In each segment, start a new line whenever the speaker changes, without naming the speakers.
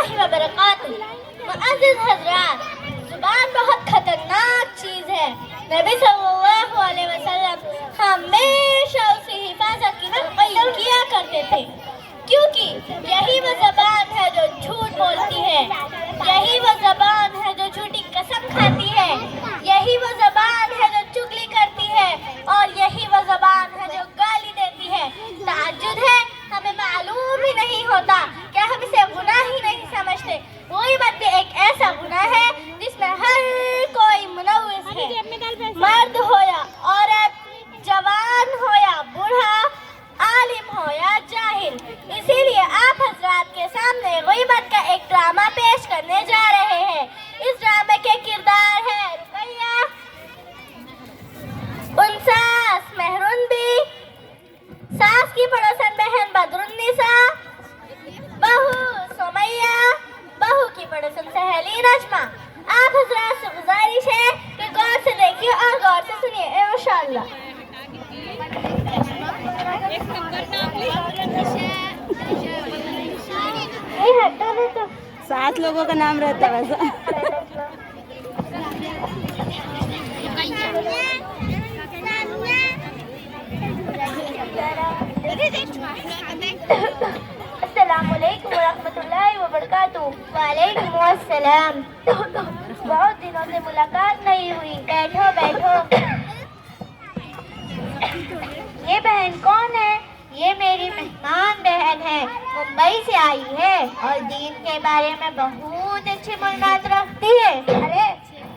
वरहमतुल्लाहि वबरकातुहू। मुअज़्ज़िज़ हज़रात, ज़ुबान बहुत खतरनाक चीज़ है। नबी सल्लल्लाहु अलैहि वसल्लम हमेशा उसकी हिफाजत की तलक़ीन किया करते थे, क्योंकि यही वो ज़बान है जो झूठ बोलती है, यही वो ज़बान है जो झूठी कसम खाती है, यही वो ज़बान है जो चुगली करती है, और यही वो ज़बान है जो गाली देती है। ताज्जुब है, हमें मालूम ही नहीं होता, क्या हम इसे गुनाह ही नहीं समझते। ग़ीबत भी एक ऐसा गुनाह है जिसमें हर कोई मुलव्विस है, मर्द हो या औरत, जवान हो या बूढ़ा, आलिम हो या जाहिल। इसीलिए आप हजरात के सामने ग़ीबत का एक ड्रामा पेश करने जा रहे हैं। इस ड्रामे के किरदार हैं रुक़ैया, उनसास मेहरुनबी, सास की पड़ोसन बहन बदरुन्निसा, बहू सुमैया, बहू की पड़ोसन सहेली नजमा। आप हजरात से गुजारिश है कि गौर से देखिए और गौर से सुनिए इंशाअल्लाह। तो
7 लोगों का नाम रहता है वैसा।
अस्सलामुअलैकुम वरहमतुल्लाहि वबरकातुहू। वालेकुम अस्सलाम। बहुत दिनों से मुलाकात नहीं हुई, बैठो बैठो। ये बहन कौन है? ये मेरी मेहमान बहन है, मुंबई से आई है और दीन के बारे में बहुत अच्छी मालूमात रखती है। अरे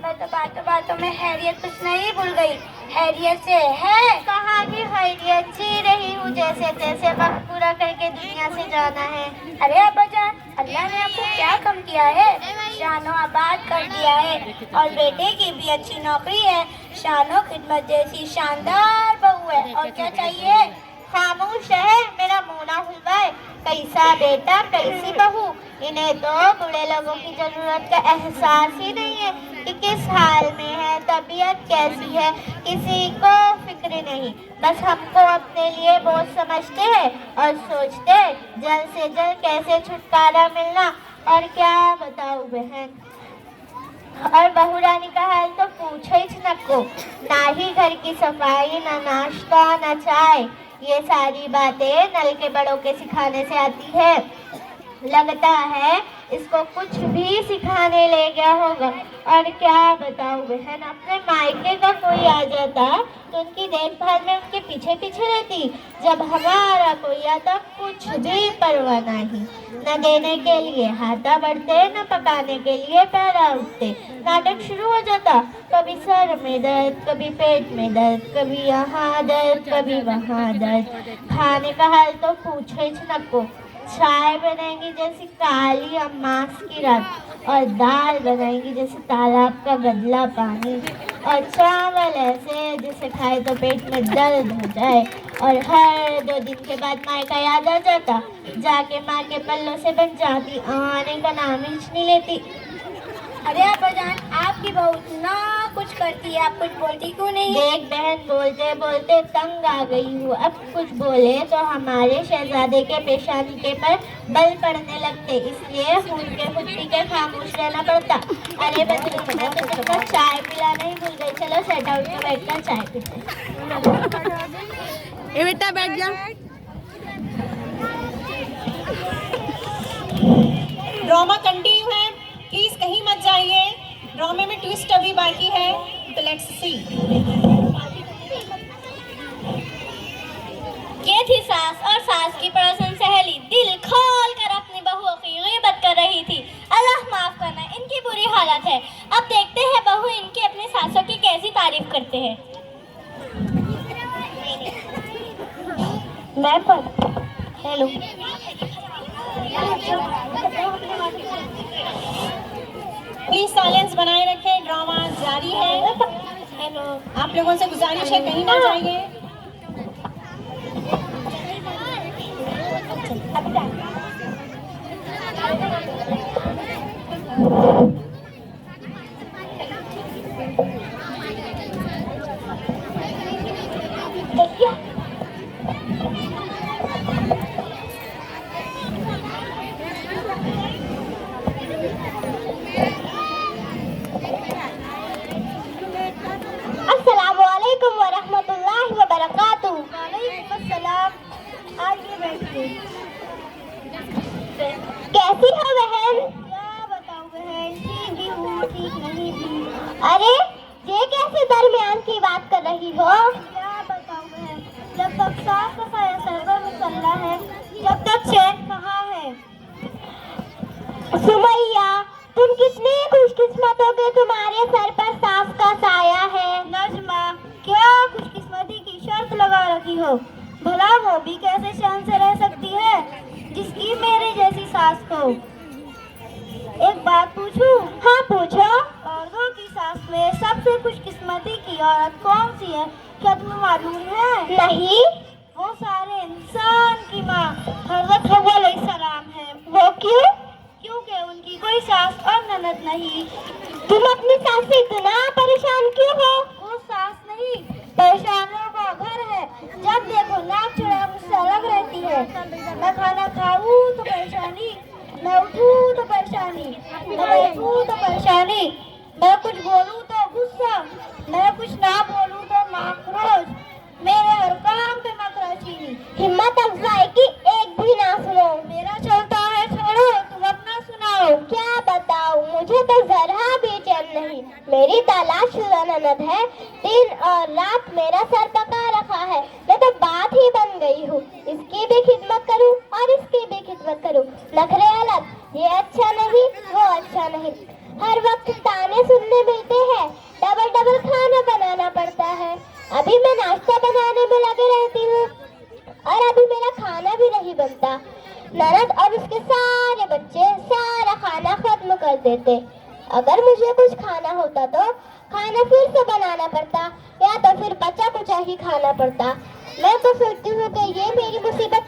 मैं तो बातों में हैरियत कुछ नहीं भूल गई। हैरियत से है कहाँ की हैरियत, जी रही हूँ जैसे तैसे वक्त पूरा करके दुनिया से जाना है। अरे अब्बा जान, अल्लाह ने आपको क्या कम किया है, शानो आबाद कर दिया है और बेटे की भी अच्छी नौकरी है, शानो खिदमत जैसी शानदार बहू है, और क्या चाहिए। खामोश है, मेरा मुँह ना खुलवाए। कैसा बेटा कैसी बहू, इन्हें तो बूढ़े लोगों की जरूरत का एहसास ही नहीं है कि किस हाल में है, तबीयत कैसी है, किसी को फिक्र नहीं। बस हमको अपने लिए बोझ समझते हैं और सोचते हैं जल्द से जल्द कैसे छुटकारा मिलना। और क्या बताऊं बहन, और बहू रानी का हाल तो पूछो ही न को, ना ही घर की सफाई, ना नाश्ता, ना चाय, ये सारी बातें नल के बड़ों के सिखाने से आती है। लगता है इसको कुछ भी सिखाने ले गया होगा। और क्या बताऊं बहन, अपने मायके का कोई आ जाता तो उनकी देखभाल में उनके पीछे पीछे रहती, जब हमारा कोई आता कुछ भी परवाह नहीं, न देने के लिए हाथा बढ़ते, न पकाने के लिए पैरा उठते। नाटक शुरू हो जाता, कभी सर में दर्द, कभी पेट में दर्द, कभी यहाँ दर्द, कभी वहाँ दर्द। खाने का हाल तो पूछो ही न को, चाय बनाएंगी जैसी काली अम्मास की रात, और दाल बनाएंगी जैसे तालाब का गदला पानी, और चावल ऐसे जिसे खाए तो पेट में दर्द हो जाए। और हर 2 दिन के बाद मायका याद आ जाता, जाके माँ के पल्लों से बन जाती, आने का नाम ही नहीं लेती। अरे अब्बा जान, आपकी बहू इतना कुछ करती है, आप कुछ बोलती क्यों नहीं? देख बहन, बोलते बोलते तंग आ गई हूँ। अब कुछ बोले तो हमारे शहजादे के पेशानी के पर बल पड़ने लगते, इसलिए खून के खुद पी के खामोश रहना पड़ता। अरे बच्चों, मैं तो तुमको चाय पिलाना ही भूल गई। चलो सेट आउट में बैठकर चाय पीते।
ए बेटा बैठ जा।
ड्रामा कंटिन्यू है, प्लीज कहीं मत जाइए। ड्रामे में ट्विस्ट अभी बाकी है, तो लेट्स सी।
ये थी सास और सास की पड़ोसन सहेली, दिल खोल कर अपनी बहुओं की ग़ीबत कर रही थी। अल्लाह माफ करना, इनकी बुरी हालत है। अब देखते हैं बहू इनकी अपनी सासों की कैसी तारीफ करते हैं। मैं पर हेलो,
प्लीज साइलेंस बनाए रखें, ड्रामा जारी है।
हेलो,
आप लोगों से गुजारिश है कहीं ना जाइए।
रही हो? क्या बताऊं मैं, जब तक सास का साया सर पर चल रहा है, जब तक चैन कहाँ है। सुमैया, तुम कितनी खुशकिस्मत हो कि तुम्हारे सर पर सास का साया है। नजमा, क्या खुशकिस्मती की शर्त लगा रखी हो? भला वो भी कैसे चैन से रह सकती है जिसकी मेरे जैसी सास को। एक बात पूछूं? हाँ पूछो। औरतों की सास में सबसे खुशकिस्मती की औरत कौन सी है, क्या तुम्हें मालूम है? नहीं। वो सारे इंसान की माँ हज़रत हव्वा अलैहिस्सलाम है। वो क्यों? क्योंकि उनकी कोई सास और ननद नहीं। तुम अपनी सास से इतना परेशान क्यों हो? वो सास नहीं, परेशानों का घर है। जब देखो नाक चढ़ा मुझसे अलग रहती है। मैं खाना खाऊं तो परेशानी, मैं उठूं तो परेशानी, मैं बैठूं तो परेशानी, मैं कुछ बोलूं तो गुस्सा, मैं कुछ ना बोलूं तो माक्रोश, मेरे हर काम पे नखराचीनी। हिम्मत अफजाई की एक भी ना सुनो। मेरा चलता है, छोड़ो, तुम अपना सुनाओ। क्या बताऊं, मुझे तो जरा भी चैन नहीं। मेरी तलाशशुदा ननद है, दिन और रात मेरा सर पका रखा है। मैं तो बात ही बन गई हूँ। इसकी भी खिदमत करूँ और इसकी भी खिदमत करूँ। नखरे अलग, ये अच्छा नहीं, वो अच्छा नहीं। हर वक्त ताने सुनने मिलते हैं, डबल डबल खाना बनाना पड़ता है। अभी मैं नाश्ता बनाने में लगे रहती हूँ और अभी मेरा खाना भी नहीं बनता। ननद और उसके सारे बच्चे सारा खाना खत्म कर देते। अगर मुझे कुछ खाना होता तो खाना फिर से बनाना पड़ता या तो फिर बचा कुचा ही खाना पड़ता। मैं तो सोचती हूँ कि ये मेरी मुसीबत